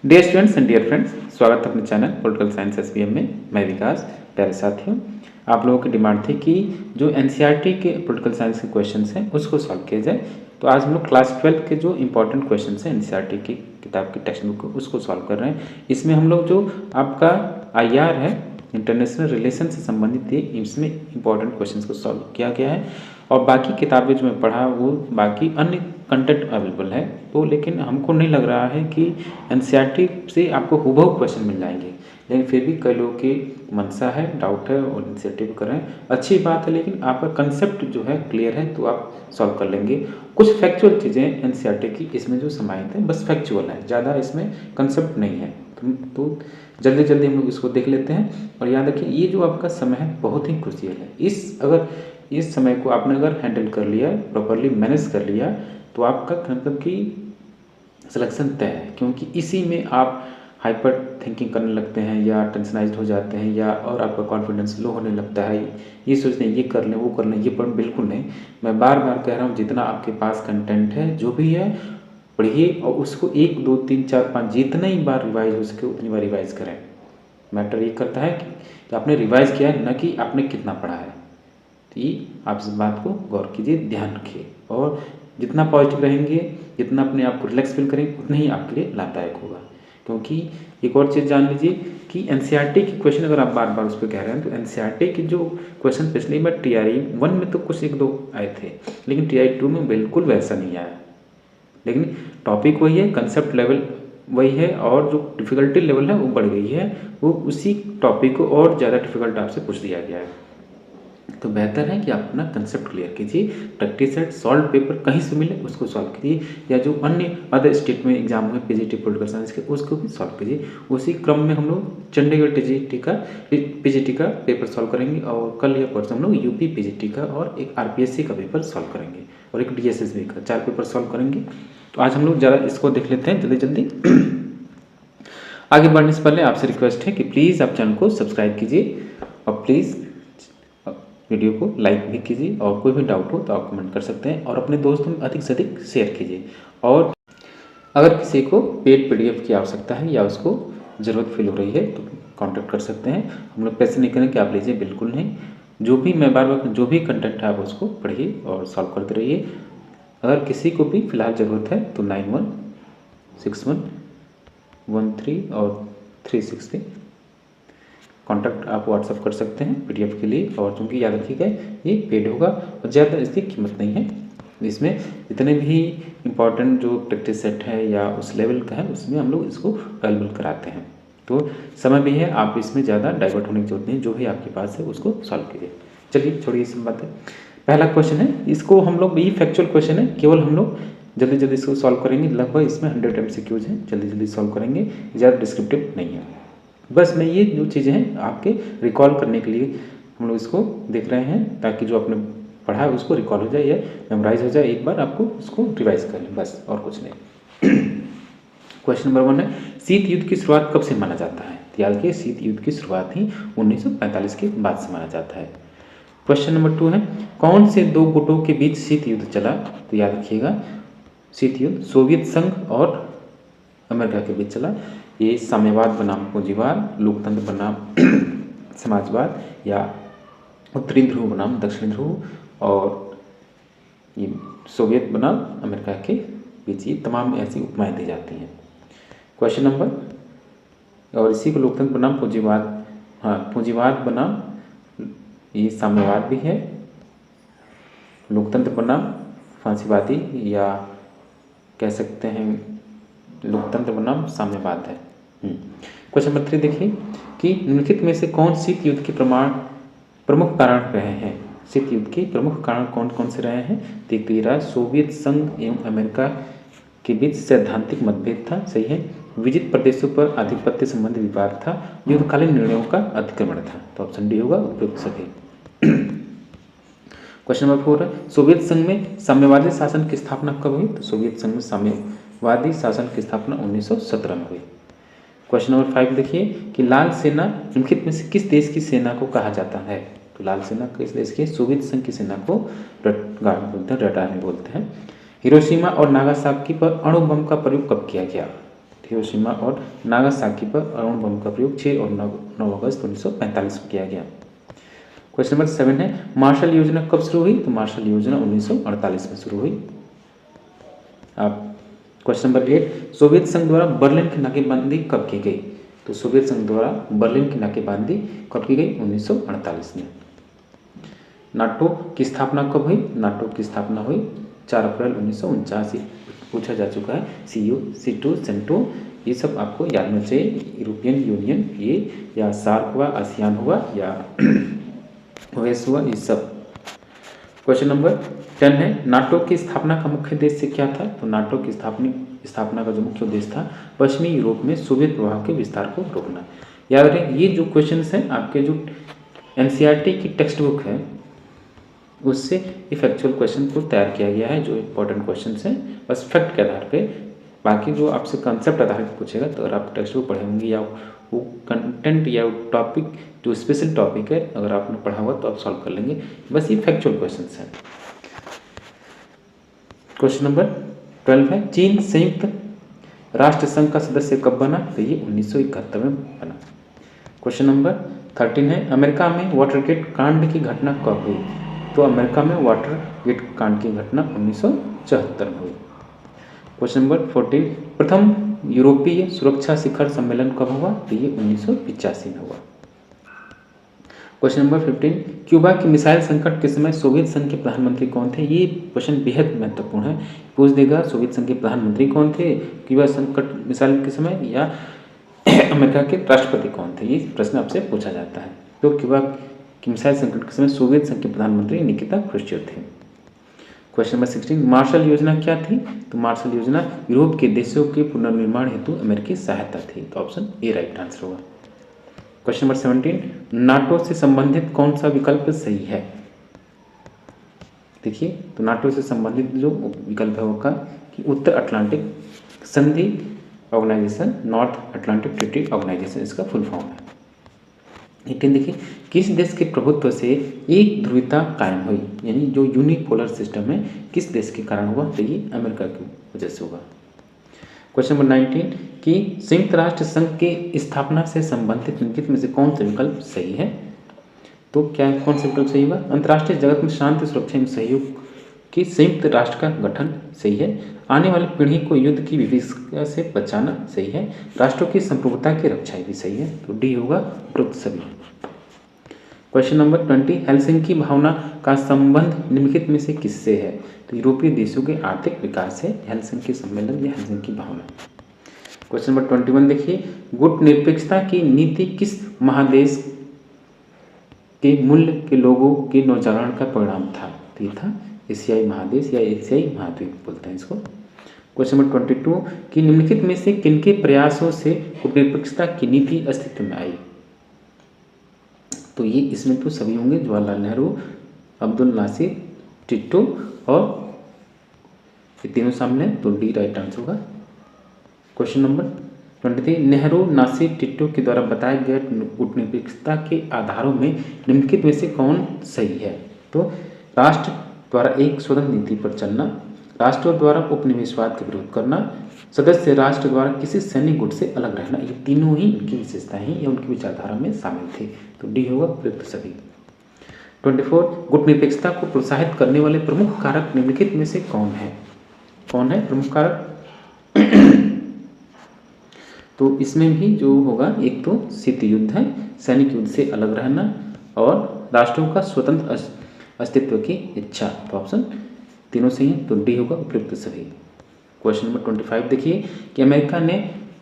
Dear students and dear friends, स्वागत है अपने चैनल पॉलिटिकल साइंस एसपीएम में। मैं विकास। प्यारे साथियों, आप लोगों की डिमांड थी कि जो एनसीईआरटी के पॉलिटिकल साइंस के क्वेश्चंस हैं उसको सॉल्व किया जाए। तो आज हम लोग क्लास 12 के जो इंपॉर्टेंट क्वेश्चंस हैं एनसीईआरटी की किताब की टेक्स्ट बुक उसको सॉल्व कर रहे हैं। इसमें हम लोग जो आपका आईआर है, इंटरनेशनल रिलेशन से संबंधित, इसमें इंपॉर्टेंट क्वेश्चंस को सॉल्व किया गया है। और बाकी किताबें जो मैं पढ़ा वो बाकी अन्य कंटेंट अवेलेबल है, तो लेकिन हमको नहीं लग रहा है कि एनसीईआरटी से आपको हूबहू क्वेश्चन मिल जाएंगे। लेकिन फिर भी कई लोगों की मनसा है, डाउट है और इनिशिएटिव कर रहे हैं, अच्छी बात है। लेकिन आपका कंसेप्ट जो है क्लियर है तो आप सॉल्व कर लेंगे। कुछ फैक्चुअल चीज़ें एनसीईआरटी की इसमें जो समाहित है बस फैक्चुअल है, ज़्यादा इसमें कंसेप्ट नहीं है। तो जल्दी जल्दी हम लोग इसको देख लेते हैं। और याद रखिए, ये जो आपका समय है बहुत ही क्रूशियल है। अगर इस समय को आपने अगर हैंडल कर लिया, प्रॉपरली मैनेज कर लिया, तो आपका मतलब कि सिलेक्शन तय है। क्योंकि इसी में आप हाइपर थिंकिंग करने लगते हैं या टेंशनाइज्ड हो जाते हैं, या और आपका कॉन्फिडेंस लो होने लगता है। ये सोचते हैं ये कर लें वो कर लें, ये पढ़, बिल्कुल नहीं। मैं बार बार कह रहा हूँ, जितना आपके पास कंटेंट है जो भी है पढ़िए और उसको 1 2 3 4 5 जितना ही बार रिवाइज हो सके उतनी बार रिवाइज करें। मैटर ये करता है कि आपने रिवाइज किया है, न कि आपने कितना पढ़ा है। तो ये आप इस बात को गौर कीजिए, ध्यान रखिए। और जितना पॉजिटिव रहेंगे, जितना अपने आप को रिलैक्स फील करेंगे, उतना ही आपके लिए लाभदायक होगा। क्योंकि एक और चीज़ जान लीजिए कि एनसीईआरटी के क्वेश्चन अगर आप बार बार उस पर कह रहे हैं, तो एनसीईआरटी के जो क्वेश्चन पिछली बार टीआरई 1 में तो कुछ 1 2 आए थे, लेकिन टीआरई 2 में बिल्कुल वैसा नहीं आया। लेकिन टॉपिक वही है, कंसेप्ट लेवल वही है, और जो डिफ़िकल्टी लेवल है वो बढ़ गई है। वो उसी टॉपिक को और ज़्यादा डिफ़िकल्ट आपसे पूछ दिया गया है। तो बेहतर है कि आप अपना कंसेप्ट क्लियर कीजिए। प्रैक्टिस सेट सॉल्व पेपर कहीं से मिले उसको सॉल्व कीजिए, या जो अन्य अदर स्टेट में एग्जाम हुए पीजीटी पॉलिटिकल साइंस के उसको भी सॉल्व कीजिए। उसी क्रम में हम लोग चंडीगढ़ पीजीटी का पेपर सॉल्व करेंगे, और कल या परसों हम लोग यूपी पीजीटी का और एक आरपीएससी का पेपर सॉल्व करेंगे, और एक डीएसएसबी का 4 पेपर सॉल्व करेंगे। तो आज हम लोग ज़्यादा इसको देख लेते हैं जल्दी जल्दी। आगे बढ़ने से पहले आपसे रिक्वेस्ट है कि प्लीज़ आप चैनल को सब्सक्राइब कीजिए, और प्लीज़ वीडियो को लाइक भी कीजिए, और कोई भी डाउट हो तो आप कमेंट कर सकते हैं, और अपने दोस्तों में अधिक से अधिक शेयर कीजिए। और अगर किसी को पेड पीडीएफ की आवश्यकता है या उसको ज़रूरत फील हो रही है तो कांटेक्ट कर सकते हैं। हम लोग पैसे नहीं करें कि आप लीजिए, बिल्कुल नहीं। जो भी मैं बार बार जो भी कंटेंट है आप उसको पढ़िए और सॉल्व करते रहिए। अगर किसी को भी फ़िलहाल ज़रूरत है तो 916113 और 36 पे कॉन्टैक्ट आप व्हाट्सअप कर सकते हैं पीडीएफ के लिए। और चूँकि याद रखिएगा ये पेड होगा और ज़्यादा इसकी कीमत नहीं है। इसमें जितने भी इम्पॉर्टेंट जो प्रैक्टिस सेट है या उस लेवल का है उसमें हम लोग इसको अवेलेबल कराते हैं। तो समय भी है, आप इसमें ज़्यादा डाइवर्ट होने की जरूरत नहीं, जो भी आपके पास है उसको सॉल्व कीजिए। चलिए छोड़िए सब बातें। पहला क्वेश्चन है, इसको हम लोग ये फैक्चुअल क्वेश्चन है, केवल हम लोग जल्दी जल्दी इसको सॉल्व करेंगे। लगभग इसमें 100 MCQs हैं, जल्दी जल्दी सॉल्व करेंगे, ज़्यादा डिस्क्रिप्टिव नहीं है। बस मैं ये जो चीज़ें हैं आपके रिकॉल करने के लिए हम लोग इसको देख रहे हैं, ताकि जो आपने पढ़ा है उसको रिकॉल हो जाए या मेमोराइज हो जाए, एक बार आपको उसको रिवाइज कर लें, बस और कुछ नहीं। क्वेश्चन नंबर 1 है, शीत युद्ध की शुरुआत कब से माना जाता है? तो याद रखिए, शीत युद्ध की शुरुआत ही 1945 के बाद से माना जाता है। क्वेश्चन नंबर 2 है, कौन से 2 गुटों के बीच शीत युद्ध चला? तो याद रखिएगा, शीत युद्ध सोवियत संघ और अमेरिका के बीच चला। ये साम्यवाद बनाम पूंजीवाद, लोकतंत्र बनाम समाजवाद, या उत्तरी ध्रुव बनाम दक्षिण ध्रुव, और ये सोवियत बनाम अमेरिका के बीच, ये तमाम ऐसी उपमाएं दी जाती हैं। क्वेश्चन नंबर, और इसी को लोकतंत्र बनाम पूंजीवाद, हाँ पूंजीवाद बनाम ये साम्यवाद भी है, लोकतंत्र बनाम फांसीवादी, या कह सकते हैं लोकतंत्र बनाम साम्यवाद है। क्वेश्चन नंबर 3 देखिए कि निम्नलिखित में से कौन शीत युद्ध के प्रमुख कारण रहे हैं? शीत युद्ध के प्रमुख कारण कौन कौन से रहे हैं? तो ये सोवियत संघ एवं अमेरिका के बीच सैद्धांतिक मतभेद था, सही है। विजित प्रदेशों पर आधिपत्य संबंधी विवाद था, युद्धकालीन निर्णयों का अतिक्रमण था। तो ऑप्शन डी होगा उपयुक्त सभी। क्वेश्चन नंबर 4 है, सोवियत संघ में साम्यवादी शासन की स्थापना कब हुई? तो सोवियत संघ में साम्यवादी शासन की स्थापना 1917 में हुई। क्वेश्चन नंबर 5 देखिए कि लाल सेना निम्नलिखित में से किस देश की सेना को कहा जाता है? तो लाल सेना किस देश की? सोवियत संघ की सेना को रडार बोलते हैं। हिरोशिमा और नागासाकी पर अणु बम का प्रयोग कब किया गया? हिरोशिमा और नागासाकी पर अणु बम का प्रयोग 6 और 9 अगस्त 1945 को किया गया। क्वेश्चन नंबर 7 है मार्शल योजना कब शुरू हुई? तो मार्शल योजना 1948 में शुरू हुई। आप क्वेश्चन नंबर 8 सोवियत संघ द्वारा बर्लिन की नाकेबंदी कब की गई? तो सोवियत संघ द्वारा बर्लिन की नाकेबंदी कब की गई? 1948 में। नाटो की स्थापना कब हुई? नाटो की स्थापना हुई 4 अप्रैल 1949। पूछा जा चुका है सीयू, सीटू, सेंटो, ये सब आपको याद होना चाहिए। यूरोपियन यूनियन ये, या सार्क हुआ, आसियान हुआ, या ओएस हुआ, ये सब। क्वेश्चन नंबर 10 है नाटो की स्थापना का मुख्य उद्देश्य क्या था? तो नाटो की स्थापना का जो मुख्य उद्देश्य था पश्चिमी यूरोप में सोवियत प्रभाव के विस्तार को रोकना। याद रखें ये जो क्वेश्चंस हैं आपके जो एनसीईआरटी की टेक्स्ट बुक है उससे ये फैक्चुअल क्वेश्चन को तैयार किया गया है, जो इंपॉर्टेंट क्वेश्चंस हैं बस फैक्ट के आधार पे। बाकी जो आपसे कंसेप्ट आधारित पूछेगा तो अगर आप टेक्स्ट बुक पढ़े होंगे या वो कंटेंट या टॉपिक जो स्पेशल टॉपिक है अगर आपने पढ़ा हुआ तो आप सॉल्व कर लेंगे। बस ये फैक्चुअल क्वेश्चंस हैं। क्वेश्चन नंबर 12 है चीन संयुक्त राष्ट्र संघ का सदस्य कब बना? तो ये 1971 में बना। क्वेश्चन नंबर 13 है अमेरिका में वाटरगेट कांड की घटना कब हुई? तो अमेरिका में वाटरगेट कांड की घटना 1974 में हुई। क्वेश्चन नंबर 14 प्रथम यूरोपीय सुरक्षा शिखर सम्मेलन कब हुआ? तो ये 1985 में हुआ। क्वेश्चन नंबर 15 क्यूबा की मिसाइल संकट के समय सोवियत संघ के प्रधानमंत्री कौन थे? ये क्वेश्चन बेहद महत्वपूर्ण है, पूछ देगा सोवियत संघ के प्रधानमंत्री कौन थे क्यूबा संकट मिसाइल के समय, या अमेरिका के राष्ट्रपति कौन थे, ये प्रश्न आपसे पूछा जाता है। तो क्यूबा की मिसाइल संकट के समय सोवियत संघ के प्रधानमंत्री निकिता क्रुश्चेव थे। क्वेश्चन नंबर 16 मार्शल योजना क्या थी? तो मार्शल योजना यूरोप के देशों के पुनर्निर्माण हेतु अमेरिकी सहायता थी। तो ऑप्शन ए राइट आंसर होगा। क्वेश्चन नंबर 17 नाटो से संबंधित कौन सा विकल्प सही है? देखिए तो नाटो से संबंधित जो विकल्प है होगा कि उत्तर अटलांटिक संधि organisation, North Atlantic Treaty Organisation इसका फुल फॉर्म है। लेकिन देखिए किस देश के प्रभुत्व से एक ध्रुवीयता कायम हुई, यानी जो यूनिपोलर सिस्टम है किस देश के कारण हुआ? तो ये अमेरिका की वजह से होगा। क्वेश्चन नंबर 19 कि संयुक्त राष्ट्र संघ की स्थापना से संबंधित निम्नलिखित में से कौन सा विकल्प सही है? तो क्या कौन सा विकल्प सही होगा? अंतर्राष्ट्रीय जगत में शांति, सुरक्षा एवं सहयोग की संयुक्त राष्ट्र का गठन सही है। आने वाली पीढ़ी को युद्ध की विभीषिका से बचाना सही है। राष्ट्रों की संप्रभुता की रक्षा भी सही है। तो डी होगा उपरोक्त सभी। क्वेश्चन नंबर 20 हेलसिंकी भावना का संबंध निम्नलिखित में से किससे है? तो यूरोपीय देशों के आर्थिक विकास से हेलसिंकी सम्मेलन या हेलसिंकी भावना। क्वेश्चन नंबर 21 देखिए गुट निरपेक्षता की नीति किस महादेश के मूल्य के लोगों के नवजागरण का परिणाम था? तो ये था एशियाई महादेश या एशियाई महाद्वीप बोलते हैं इसको। क्वेश्चन नंबर 22 कि निम्नलिखित में से किनके प्रयासों से गुट निरपेक्षता की नीति अस्तित्व में आई? तो ये इसमें तो सभी होंगे Jawaharlal Nehru, Abdul Nasser, Tito और ये तीनों सामने, तो डी राइट आंसर होगा। Question number 23 Nehru, Nasser, Tito के द्वारा बताए गए गुट निरपेक्षता के आधारों में निम्नलिखित में से कौन सही है? तो राष्ट्र द्वारा एक स्वतंत्र नीति पर चलना, राष्ट्रों द्वारा उपनिवेशवाद का विरोध करना, सदस्य राष्ट्र द्वारा किसी सैन्य गुट से अलग रहना, ये तीनों ही इनकी विशेषताएं हैं या उनकी विचारधारा में शामिल थी। तो डी होगा उपयुक्त सभी। 24 गुट निरपेक्षता को प्रोत्साहित करने वाले प्रमुख कारक निम्नलिखित में से कौन है? कौन है प्रमुख कारक? तो इसमें भी जो होगा एक तो शीत युद्ध है, सैनिक युद्ध से अलग रहना और राष्ट्रों का स्वतंत्र अस्तित्व की इच्छा। तो ऑप्शन तीनों सही है। तो डी होगा उपयुक्त सभी। क्वेश्चन नंबर 25 देखिए कि अमेरिका ने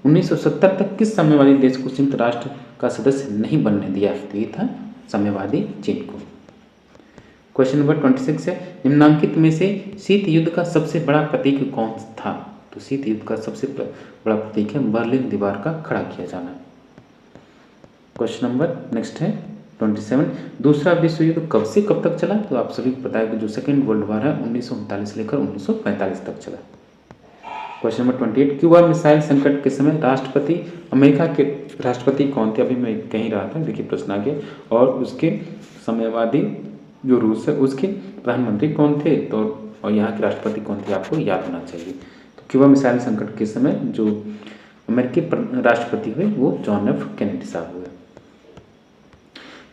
1970 तक किस साम्यवादी देश को संयुक्त राष्ट्र का सदस्य नहीं बनने दिया? तो ये था साम्यवादी चीन को। क्वेश्चन नंबर 26 है निम्नांकित में से शीत युद्ध का सबसे बड़ा प्रतीक कौन था? तो शीत युद्ध का सबसे बड़ा प्रतीक है बर्लिन दीवार का खड़ा किया जाना। क्वेश्चन नंबर नेक्स्ट है 27 दूसरा विश्व युद्ध कब से कब तक चला? तो आप सभी को पता है कि जो सेकेंड वर्ल्ड वॉर है 1939 लेकर 1945 तक चला। क्वेश्चन नंबर 28 क्यूबा मिसाइल संकट के समय राष्ट्रपति अमेरिका के राष्ट्रपति कौन थे? अभी मैं कहीं रहा था, देखिए प्रश्न आ गया। और उसके साम्यवादी जो रूस है उसके प्रधानमंत्री कौन थे? तो और यहाँ के राष्ट्रपति कौन थे आपको याद होना चाहिए। तो क्यूबा मिसाइल संकट के समय जो अमेरिकी राष्ट्रपति हुए वो जॉन एफ कैनेडी साहब हुए।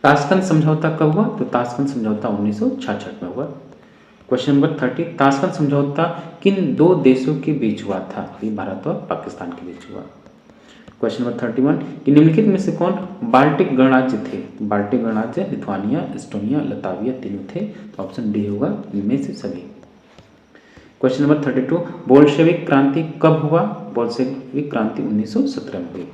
ताशकंद समझौता कब हुआ? तो ताशकंद समझौता 1966 में हुआ। क्वेश्चन नंबर 30, ताशकंद समझौता किन दो देशों के बीच हुआ था? ये भारत और पाकिस्तान के बीच हुआ। क्वेश्चन नंबर 31, कि निम्नलिखित में से कौन बाल्टिक गणराज्य थे? बाल्टिक गणराज्य लिथुआनिया, एस्टोनिया, लताविया तीनों थे। तो ऑप्शन डी होगा इनमें से सभी। क्वेश्चन नंबर 32, बोल्शेविक क्रांति कब हुआ? बोल्शेविक क्रांति 1917 में हुई।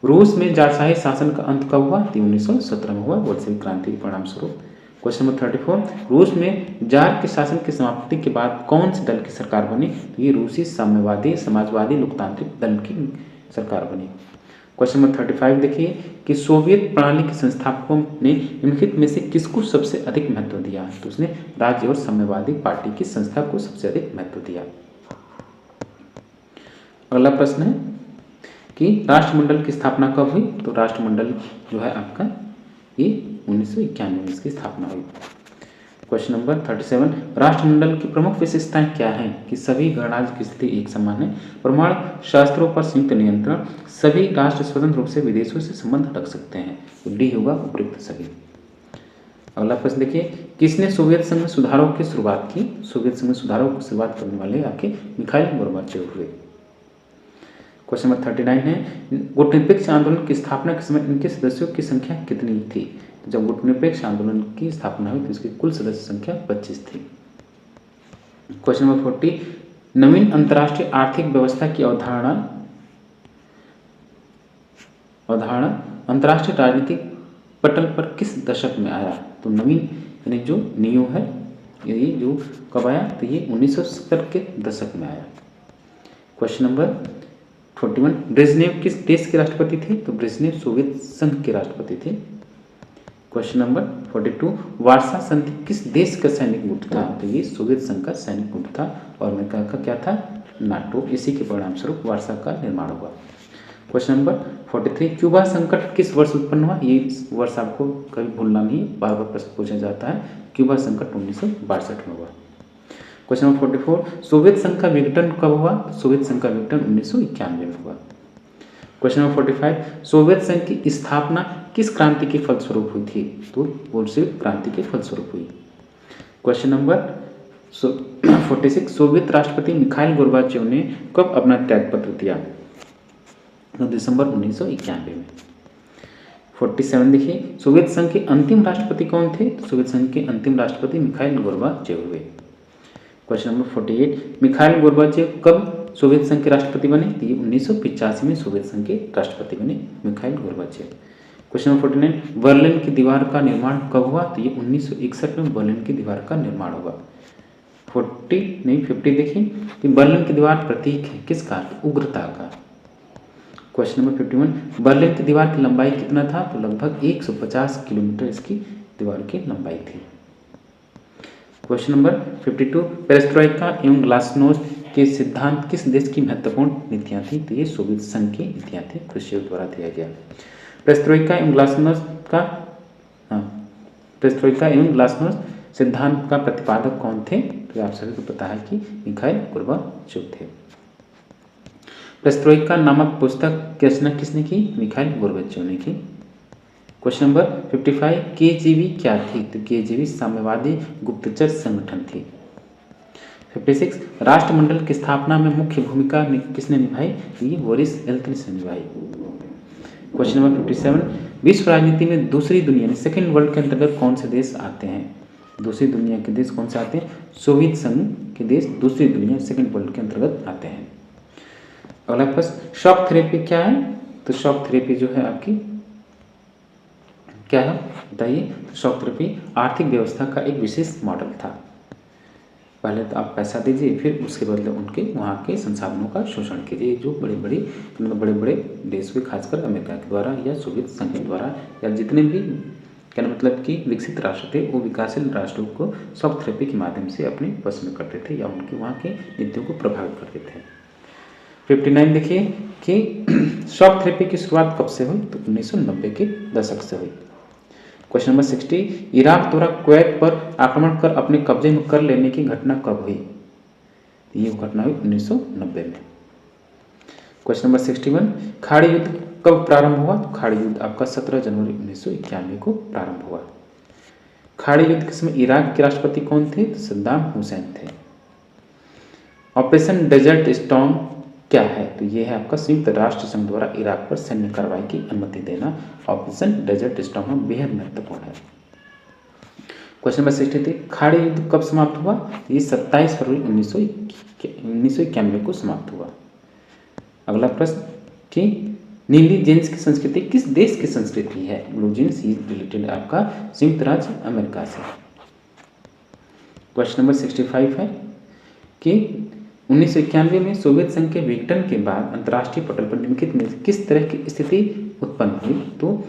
रूस में जारशाही शासन का अंत कब हुआ? 1917 में हुआ बोल्शेविक क्रांति के परिणाम स्वरूप। क्वेश्चन नंबर 34, रूस में जार के शासन की समाप्ति के बाद कौन से दल की सरकार बनी? तो ये रूसी साम्यवादी समाजवादी लोकतांत्रिक दल की सरकार बनी। क्वेश्चन नंबर 35 देखिए कि सोवियत प्रणाली के संस्थापकों ने निम्नलिखित में से किसको सबसे अधिक महत्व दिया? तो उसने राज्य और साम्यवादी पार्टी की संस्था को सबसे अधिक महत्व दिया। अगला प्रश्न है कि राष्ट्रमंडल की स्थापना कब हुई? तो राष्ट्रमंडल जो है आपका ये 1991 में इसकी स्थापना हुई। क्वेश्चन नंबर 37, राष्ट्रमंडल की प्रमुख विशेषताएं क्या हैं? कि सभी गणराज्य की स्थिति एक समान है, परमाणु शस्त्रों पर संयुक्त नियंत्रण, सभी राष्ट्र स्वतंत्र रूप से विदेशों से संबंध रख सकते हैं। तो डी होगा उपयुक्त सभी। अगला प्रश्न देखिए, किसने सोवियत संघ में सुधारों की शुरुआत की? सोवियत संघ में सुधारों की शुरुआत करने वाले आपके मिखाइल गोर्बाचेव हुए। क्वेश्चन नंबर 39 है, गुटनिरपेक्ष आंदोलन की स्थापना के समय इनके सदस्यों की संख्या कितनी थी? जब गुटनिरपेक्ष आंदोलन की स्थापना हुई तो इसकी कुल सदस्य संख्या 25 थी। क्वेश्चन नंबर 40, नवीन अंतर्राष्ट्रीय आर्थिक व्यवस्था की अवधारणा अंतर्राष्ट्रीय राजनीतिक पटल पर किस दशक में आया? तो नवीन यानी जो नियो है ये जो कब आया? तो ये 1970 के दशक में आया। क्वेश्चन नंबर 41, ब्रेजनेव किस देश के राष्ट्रपति थे? तो ब्रेजनेव सोवियत संघ के राष्ट्रपति थे। क्वेश्चन नंबर 42, वार्सा संधि किस देश का सैनिक गुट था? तो ये सोवियत संघ का सैनिक गुट था और अमेरिका का क्या था? नाटो। इसी के परिणाम स्वरूप वार्सा का निर्माण हुआ। क्वेश्चन नंबर 43, क्यूबा संकट किस वर्ष उत्पन्न हुआ? ये वर्ष आपको कभी भूलना नहीं, बार बार प्रश्न पूछा जाता है। क्यूबा संकट 1962 में हुआ। क्वेश्चन नंबर 44, सोवियत संघ का विघटन कब हुआ? सोवियत संघ का विघटन 1991 में हुआ। क्वेश्चन नंबर 45, सोवियत संघ की स्थापना किस क्रांति के फलस्वरूप हुई थी? तो बोल्शेविक क्रांति के फलस्वरूप हुई। क्वेश्चन नंबर 46, सोवियत राष्ट्रपति मिखाइल गोर्बाचेव ने कब अपना त्यागपत्र दिया? तो दिसंबर 1991 में। 47 देखिए, सोवियत संघ के अंतिम राष्ट्रपति कौन थे? तो सोवियत संघ के अंतिम राष्ट्रपति मिखाइल गोर्बाचेव हुए। क्वेश्चन नंबर 48, मिखाइल गोर्बाचेव कब सोवियत संघ के राष्ट्रपति बने? तो ये 1985 में सोवियत संघ के राष्ट्रपति बने Mikhail Gorbachev. Question number 49, Berlin की दीवार का निर्माण कब हुआ? तो ये 1961 में बर्लिन की दीवार का निर्माण हुआ। 50 देखिए कि बर्लिन की दीवार प्रतीक है किसका? उग्रता का। क्वेश्चन नंबर 51, बर्लिन की दीवार की लंबाई कितना था? तो लगभग 150 किलोमीटर इसकी दीवार की लंबाई थी। क्वेश्चन नंबर 52, पेरेस्ट्रोइका एवं ग्लासनोस्ट के सिद्धांत किस देश की महत्वपूर्ण नीतियां थी? तो ये सोवियत संघ की नीतियां थी, क्रुश्चेव द्वारा दिया गया। पेरेस्ट्रोइका एवं ग्लासनोस्ट सिद्धांत का प्रतिपादक कौन थे? तो आप सभी को पता है कि मिखाइल गोर्बाचेव थे। पेरेस्ट्रोइका नामक पुस्तक की रचना किसने की? मिखाइल गोर्बाचेव ने की। क्वेश्चन नंबर 55, केजीबी क्या थी? तो केजीबी साम्यवादी गुप्तचर संगठन थी। 56, राष्ट्रमंडल की स्थापना में मुख्य भूमिका किसने निभाई? ये बोरिस येल्त्सिन ने निभाई। क्वेश्चन नंबर 57, विश्व राजनीति में दूसरी दुनिया सेकेंड वर्ल्ड के अंतर्गत कौन से देश आते हैं? दूसरी दुनिया के देश कौन से आते हैं? सोवियत संघ के देश दूसरी दुनिया सेकेंड वर्ल्ड के अंतर्गत आते हैं। अगला प्रश्न, शॉक थेरेपी क्या है? तो शॉक थेरेपी जो है आपकी क्या है बताइए? शॉक थेरेपी आर्थिक व्यवस्था का एक विशेष मॉडल था। पहले तो आप पैसा दीजिए, फिर उसके बदले उनके वहाँ के संसाधनों का शोषण कीजिए। जो बड़े बड़े देश हुए, खासकर अमेरिका के द्वारा या सोवियत संघ के द्वारा या जितने भी क्या मतलब कि विकसित राष्ट्र थे, वो विकासशील राष्ट्रों को शॉक थेरेपी के माध्यम से अपने वश में करते थे या उनके वहाँ के नीतियों को प्रभावित करते थे। 59 देखिए कि शॉक थेरेपी की शुरुआत कब से हुई? तो 1990 के दशक से हुई। क्वेश्चन नंबर 60, इराक द्वारा कुवैत पर आक्रमण कर अपने कब्जे में कर लेने की घटना कब हुई? ये घटना हुई 1990 में। क्वेश्चन नंबर 61, खाड़ी युद्ध कब प्रारंभ हुआ? तो खाड़ी युद्ध आपका 17 जनवरी 1991 को प्रारंभ हुआ। खाड़ी युद्ध के समय इराक के राष्ट्रपति कौन थे? तो सद्दाम हुसैन थे। ऑपरेशन डेजर्ट स्टॉर्म क्या है? तो ये है आपका संयुक्त राष्ट्र संघ द्वारा इराक पर सैन्य कार्रवाई की अनुमति देना। ऑपरेशन डेजर्ट स्टॉर्म बेहद महत्वपूर्ण है। क्वेश्चन नंबर 63, खाड़ी युद्ध कब समाप्त हुआ? ये 27 फरवरी 1991 को समाप्त हुआ। अगला प्रश्न कि नीली जींस की संस्कृति किस देश की संस्कृति है? ब्लू जींस रिलेटेड आपका संयुक्त राज्य अमेरिका से। क्वेश्चन नंबर 65 है कि 1991 में सोवियत संघ के विघटन के बाद अंतर्राष्ट्रीय पटल पर निम्नलिखित में किस तरह की स्थिति उत्पन्न हुई? तो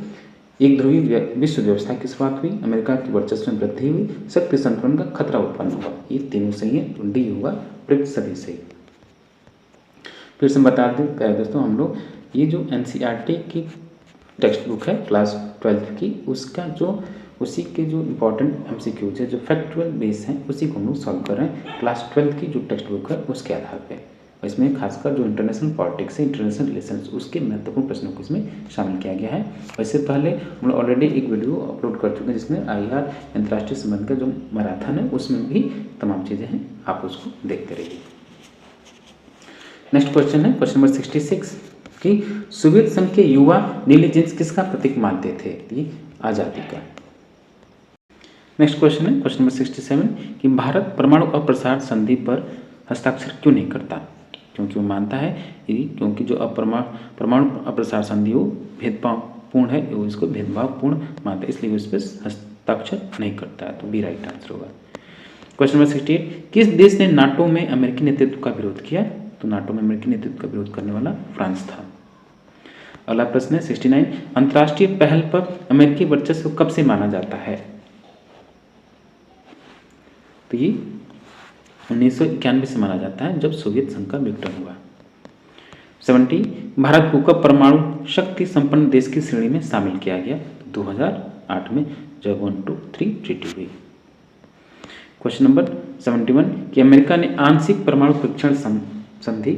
एक ध्रुवीय विश्व व्यवस्था की शुरुआत हुई, अमेरिका की वर्चस्व में वृद्धि हुई, शक्ति संतुलन का खतरा उत्पन्न हुआ। ये तीनों सही है, तो डी होगा प्रयुक्त सभी सही। फिर से बता दें प्यारे दोस्तों, हम लोग ये जो एनसीईआरटी की टेक्स्ट बुक है क्लास 12 की, उसका जो उसी के जो इम्पोर्टेंट एमसीक्यूज है, जो फैक्चुअल बेस हैं, उसी को हम लोग सॉल्व कर रहे हैं क्लास 12 की जो टेक्स्ट बुक है उसके आधार पे। इसमें खासकर जो इंटरनेशनल पॉलिटिक्स है, इंटरनेशनल रिलेशंस, उसके महत्वपूर्ण प्रश्नों को इसमें शामिल किया गया है। वैसे पहले हम लोग ऑलरेडी एक वीडियो अपलोड कर चुके हैं जिसमें आईआर अंतर्राष्ट्रीय संबंध का जो मैराथन है उसमें भी तमाम चीज़ें हैं, आप उसको देखते रहिए। नेक्स्ट क्वेश्चन है क्वेश्चन नंबर 66 कि सोवियत संघ के युवा नीली जींस किसका प्रतीक मानते थे? ये आज़ादी का। नेक्स्ट क्वेश्चन है क्वेश्चन नंबर 67 कि भारत परमाणु अप्रसार संधि पर हस्ताक्षर क्यों नहीं करता? क्योंकि वो मानता है क्योंकि जो परमाणु अप्रसार संधि वो भेदभावपूर्ण है, वो इसको भेदभावपूर्ण मानता है, इसलिए वो इस पर हस्ताक्षर नहीं करता है। तो बी राइट आंसर होगा। क्वेश्चन नंबर 68 किस देश ने नाटो में अमेरिकी नेतृत्व का विरोध किया? तो नाटो में अमेरिकी नेतृत्व का विरोध करने वाला फ्रांस था। अगला प्रश्न है 69 अंतर्राष्ट्रीय पहल पर अमेरिकी वर्चस्व कब से माना जाता है? तो ये 1991 से माना जाता है जब सोवियत संघ का विघटन हुआ। 70 भारत को कब परमाणु शक्ति संपन्न देश की श्रेणी में शामिल किया गया? 2008 में जब 1-2-3 ट्रीटी हुई। क्वेश्चन नंबर 71 कि अमेरिका ने आंशिक परमाणु परीक्षण संधि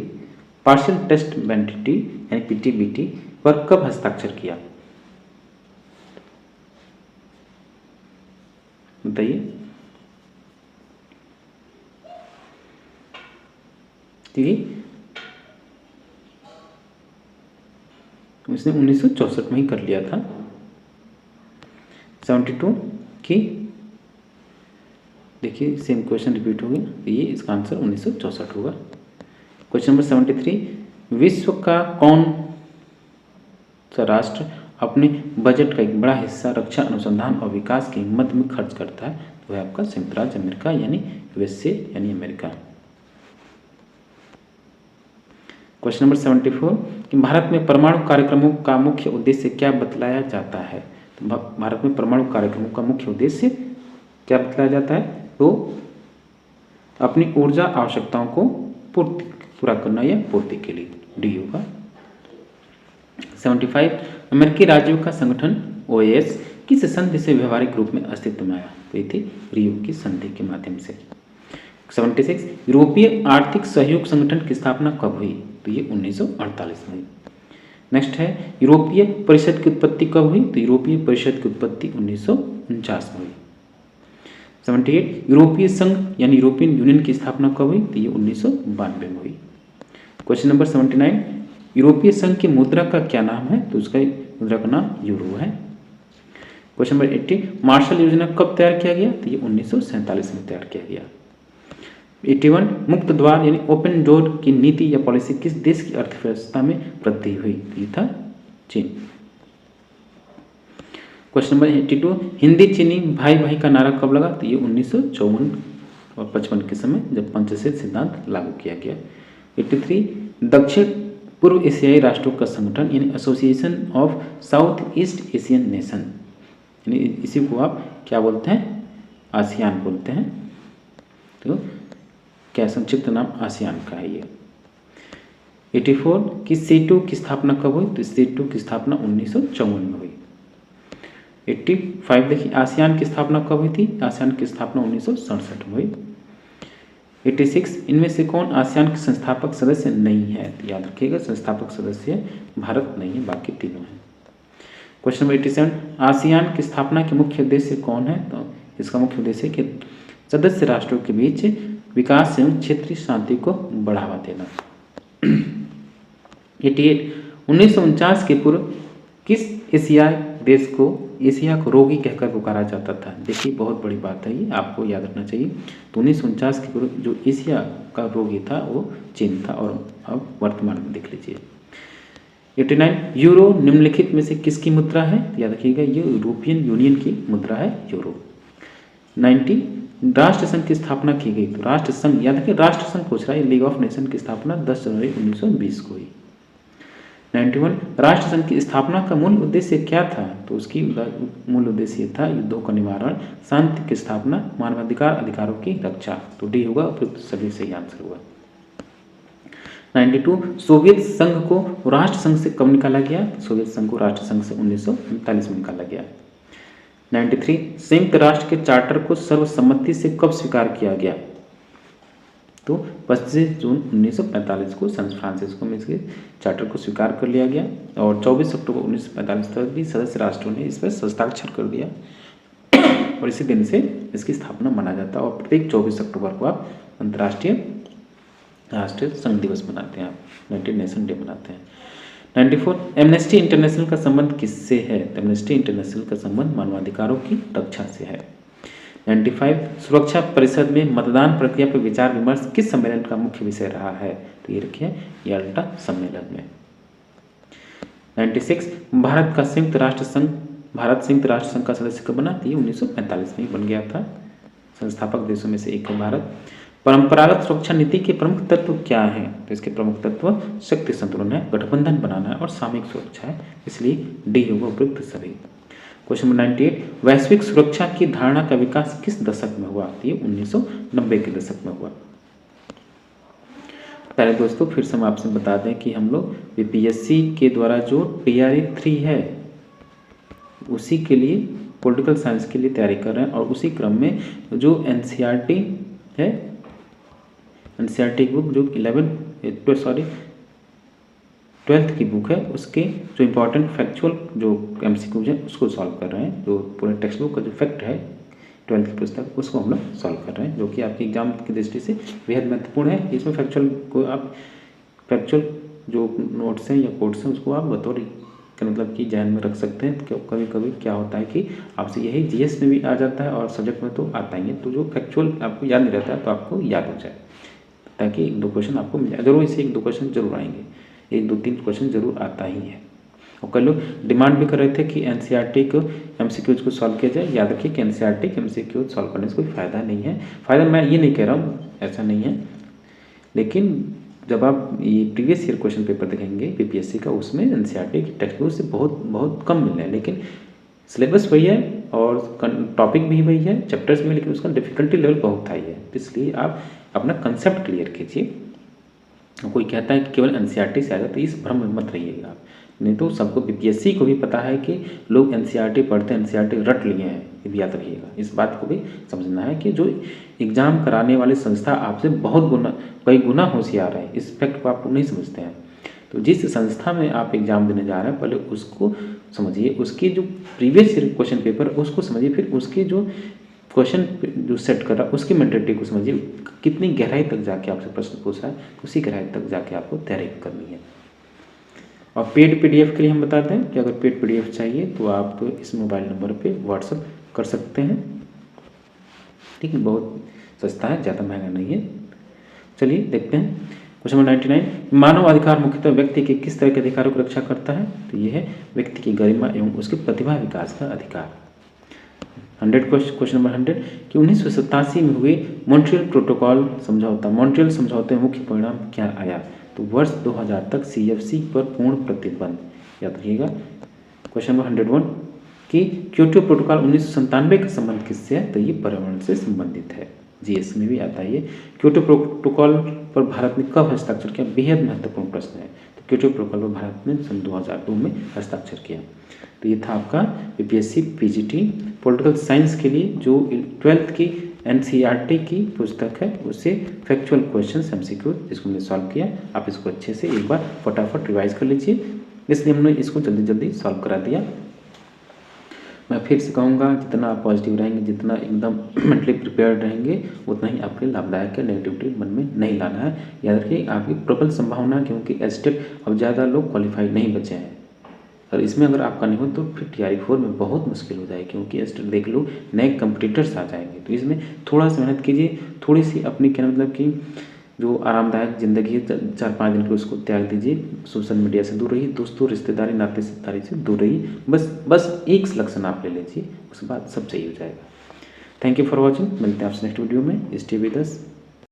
पार्शियल टेस्ट बैंडिटी यानी पीटीबीटी पर कब हस्ताक्षर किया? बताइए। उसने 1964 में ही कर लिया था। 72 की देखिए सेम क्वेश्चन रिपीट हो गया, तो ये इसका आंसर 1964 होगा। क्वेश्चन नंबर 73 विश्व का कौन सा राष्ट्र अपने बजट का एक बड़ा हिस्सा रक्षा अनुसंधान और विकास की मद में खर्च करता है? तो है आपका संयुक्त राज्य अमेरिका यानी यूएसए यानी अमेरिका। क्वेश्चन नंबर 74 कि भारत में परमाणु कार्यक्रमों का मुख्य उद्देश्य क्या बतलाया जाता है? तो भारत में परमाणु कार्यक्रमों का मुख्य उद्देश्य क्या बतलाया जाता है? तो अपनी ऊर्जा आवश्यकताओं को पूरा करना या पूर्ति के लिए, डी होगा। 75 अमेरिकी राज्यों का संगठन ओएस किस संधि से व्यवहारिक रूप में अस्तित्व में आया? तो ये थी रियो की संधि के माध्यम से। 76 यूरोपीय आर्थिक सहयोग संगठन की स्थापना कब हुई? तो ये 1948 में हुई। नेक्स्ट है यूरोपीय परिषद की उत्पत्ति कब हुई? तो यूरोपीय परिषद की उत्पत्ति 1949 में हुई। 78 यूरोपीय संघ यानी यूरोपियन यूनियन की स्थापना कब हुई? तो ये 1992 में हुई। क्वेश्चन नंबर 79 यूरोपीय संघ की मुद्रा का क्या नाम है? तो उसका मुद्रा का नाम यूरो है। क्वेश्चन नंबर 80 मार्शल योजना कब तैयार किया गया? तो ये 1947 में तैयार किया गया। 81 मुक्त द्वार यानी ओपन डोर की नीति या पॉलिसी किस देश की अर्थव्यवस्था में वृद्धि हुई? ये था चीन। क्वेश्चन नंबर 82 हिंदी चीनी भाई भाई का नारा कब लगा? तो ये 1954 और 55 के समय जब पंचशील सिद्धांत लागू किया गया। 83 दक्षिण पूर्व एशियाई राष्ट्रों का संगठन यानी association of south east Asian nation, यानी इसी को आप क्या बोलते हैं? आसियान बोलते हैं। तो क्या संक्षिप्त नाम आसियान का है ये। 84 की सेटू की स्थापना कब हुई? तो सेटू की स्थापना 1954 में हुई। 85 देखिए आसियान की स्थापना कब हुई थी? आसियान की स्थापना 1967 में हुई। 86 इनमें से कौन आसियान के संस्थापक सदस्य नहीं है? तो याद रखिएगा संस्थापक सदस्य भारत नहीं है, बाकी तीनों हैं। क्वेश्चन नंबर 87 आसियान की स्थापना के मुख्य उद्देश्य कौन है? तो इसका मुख्य उद्देश्य कि सदस्य राष्ट्रों के बीच विकास एवं क्षेत्रीय शांति को बढ़ावा देना। 88 1949 के पूर्व किस एशियाई देश को एशिया को रोगी कहकर पुकारा जाता था? देखिए बहुत बड़ी बात है, ये आपको याद रखना चाहिए। तो 1949 के पूर्व जो एशिया का रोगी था वो चीन था, और अब वर्तमान में देख लीजिए। 89 यूरो निम्नलिखित में से किसकी मुद्रा है? याद रखिएगा ये यूरोपियन यूनियन की मुद्रा है यूरो। 90 राष्ट्र संघ की स्थापना की गई। तो राष्ट्र संघ, याद रखिए राष्ट्र संघ पूछ रहा है, लीग ऑफ नेशन की स्थापना 10 जनवरी 1920 को हुई। 91 राष्ट्र संघ की स्थापना का मूल उद्देश्य क्या था? तो उसकी मूल उद्देश्य था युद्धों का निवारण, शांति की स्थापना, मानवाधिकार अधिकारों की रक्षा। तो डी होगा उपयुक्त सभी सही आंसर हुआ। 92 सोवियत संघ को राष्ट्र संघ से कब निकाला गया? सोवियत संघ को राष्ट्र संघ से 1939 में निकाला गया। 93 संयुक्त राष्ट्र के चार्टर को सर्वसम्मति से कब स्वीकार किया गया? तो 25 जून 1945 को सैन फ्रांसिस्को में इसके चार्टर को स्वीकार कर लिया गया, और 24 अक्टूबर 1945 तक भी सदस्य राष्ट्रों ने इस पर हस्ताक्षर कर दिया, और इसी दिन से इसकी स्थापना माना जाता है। और प्रत्येक 24 अक्टूबर को आप अंतर्राष्ट्रीय राष्ट्रीय संघ दिवस मनाते हैं, आप यूनाइटेड नेशन डे मनाते हैं। 94 एमनेस्टी इंटरनेशनल का संबंध किससे है? एमनेस्टी इंटरनेशनल का संबंध मानवाधिकारों की रक्षा से है। 95 सुरक्षा परिषद में मतदान प्रक्रिया पर विचार विमर्श किस सम्मेलन का मुख्य विषय रहा है? तो ये रखिए याल्टा सम्मेलन में। 96 भारत संयुक्त राष्ट्र संघ का सदस्य कब बना? 1945 में बन गया था, संस्थापक देशों में से एक है भारत। परंपरागत सुरक्षा नीति के प्रमुख तत्व क्या हैं? तो इसके प्रमुख तत्व शक्ति संतुलन है, गठबंधन बनाना है और सामूहिक सुरक्षा है, इसलिए डी होगा उपयुक्त सभी। क्वेश्चन नंबर 98 वैश्विक सुरक्षा की धारणा का विकास किस दशक में हुआ? ये 1990 के दशक में हुआ। पहले दोस्तों फिर से हम आपसे बता दें कि हम लोग बीपीएससी के द्वारा जो TRE 3 है उसी के लिए पॉलिटिकल साइंस के लिए तैयारी कर रहे हैं, और उसी क्रम में जो NCERT है, NCERT बुक जो 12th की बुक है उसके जो इम्पोर्टेंट फैक्चुअल जो MCQs है उसको सॉल्व कर रहे हैं। जो पूरे टेक्स्ट बुक का जो फैक्ट है 12th की पुस्तक उसको हम लोग सॉल्व कर रहे हैं, जो कि आपके एग्जाम की दृष्टि से बेहद महत्वपूर्ण है। इसमें फैक्चुअल को आप फैक्चुअल जो नोट्स हैं या कोड्स हैं उसको आप बतौर का मतलब कि ध्यान में रख सकते हैं। तो कभी कभी क्या होता है कि आपसे यही GS में भी आ जाता है और सब्जेक्ट में तो आता ही है, तो जो फैक्चुअल आपको याद नहीं रहता है तो आपको याद हो जाए, ताकि 1-2 क्वेश्चन आपको मिल जाए। जरूर इसे 1-2 क्वेश्चन जरूर आएंगे, 1-2-3 क्वेश्चन जरूर आता ही है। और कई लोग डिमांड भी कर रहे थे कि NCERT को MCQs को सॉल्व किया जाए। याद रखिए कि NCERT के MCQ सॉल्व करने से कोई फ़ायदा नहीं है। फ़ायदा मैं ये नहीं कह रहा हूँ, ऐसा नहीं है, लेकिन जब आप ये प्रीवियस ईयर क्वेश्चन पेपर देखेंगे BPSC का, उसमें NCERT की टेक्स्ट बुक से बहुत कम मिल रहे हैं, लेकिन सिलेबस वही है और टॉपिक भी वही है, चैप्टर्स में, लेकिन उसका डिफिकल्टी लेवल बहुत हाई है। इसलिए आप अपना कंसेप्ट क्लियर कीजिए। कोई कहता है कि केवल NCERT से आएगा, तो इस भ्रम में मत रहिएगा आप, नहीं तो सबको BPSC को भी पता है कि लोग NCERT पढ़ते हैं, NCERT रट लिए हैं, ये भी याद रखिएगा। इस बात को भी समझना है कि जो एग्ज़ाम कराने वाली संस्था आपसे कई गुना होशियार है, इस फैक्ट को आप नहीं समझते हैं। तो जिस संस्था में आप एग्ज़ाम देने जा रहे हैं पहले उसको समझिए, उसकी जो प्रीवियस ईयर क्वेश्चन पेपर उसको समझिए, फिर उसकी जो क्वेश्चन जो सेट कर रहा है उसकी मेंटेलिटी को समझिए, कितनी गहराई तक जाके आपसे प्रश्न पूछ रहा है, उसी गहराई तक जाके आपको तैयारी करनी है। और पेड PDF के लिए हम बताते हैं कि अगर पेड PDF चाहिए तो आप इस मोबाइल नंबर पे व्हाट्सअप कर सकते हैं, ठीक है, बहुत सस्ता है, ज़्यादा महंगा नहीं है। चलिए देखते हैं क्वेश्चन नंबर 99 मानव अधिकार मुख्यतः व्यक्ति के किस तरह के अधिकारों की रक्षा करता है? तो ये है व्यक्ति की गरिमा एवं उसके प्रतिभा विकास का अधिकार। 100 क्वेश्चन नंबर 100 कि 1987 में हुए मॉन्ट्रियल प्रोटोकॉल समझौता, मॉन्ट्रियल समझौते में मुख्य परिणाम क्या आया? तो वर्ष 2000 तक CFC पर पूर्ण प्रतिबंध, याद रखिएगा। क्वेश्चन नंबर 101 कि क्योटो प्रोटोकॉल 1997 का संबंध किससे है? तो ये पर्यावरण से संबंधित है, GS में भी आता है ये। क्योटो प्रोटोकॉल पर भारत ने कब हस्ताक्षर किया? बेहद महत्वपूर्ण प्रश्न है। तो क्योटो प्रोटोकॉल पर भारत ने सन 2002 में हस्ताक्षर किया। तो ये था आपका BPSC PGT पॉलिटिकल साइंस के लिए जो 12th की एनसीईआरटी की पुस्तक है, उससे फैक्चुअल क्वेश्चंस एमसीक्यू जिसको हमने सॉल्व किया, आप इसको अच्छे से एक बार फटाफट रिवाइज कर लीजिए। इसलिए हमने इसको जल्दी जल्दी सॉल्व करा दिया। मैं फिर से कहूँगा, जितना आप पॉजिटिव रहेंगे, जितना एकदम मेंटली प्रिपेयर्ड रहेंगे, उतना ही आपके लाभदायक है। नेगेटिविटी मन में नहीं लाना है। याद रखिए आपकी प्रबल संभावना है, क्योंकि एस्टेट अब ज़्यादा लोग क्वालिफाई नहीं बचे हैं, और इसमें अगर आपका नहीं हो तो फिर TRE 4 में बहुत मुश्किल हो जाएगी, क्योंकि एस्टेट देख लो नए कंपटीटर्स आ जाएंगे। तो इसमें थोड़ा सा मेहनत कीजिए, थोड़ी सी अपनी क्या मतलब कि जो आरामदायक ज़िंदगी है 4-5 दिन की, उसको त्याग दीजिए। सोशल मीडिया से दूर रहिए, दोस्तों रिश्तेदारी नातेदारी से दूर रहिए। बस एक सिलेक्शन आप ले लीजिए, उसके बाद सब सही हो जाएगा। Thank you for watching. मिलते हैं आपसे नेक्स्ट वीडियो में। Stay with us.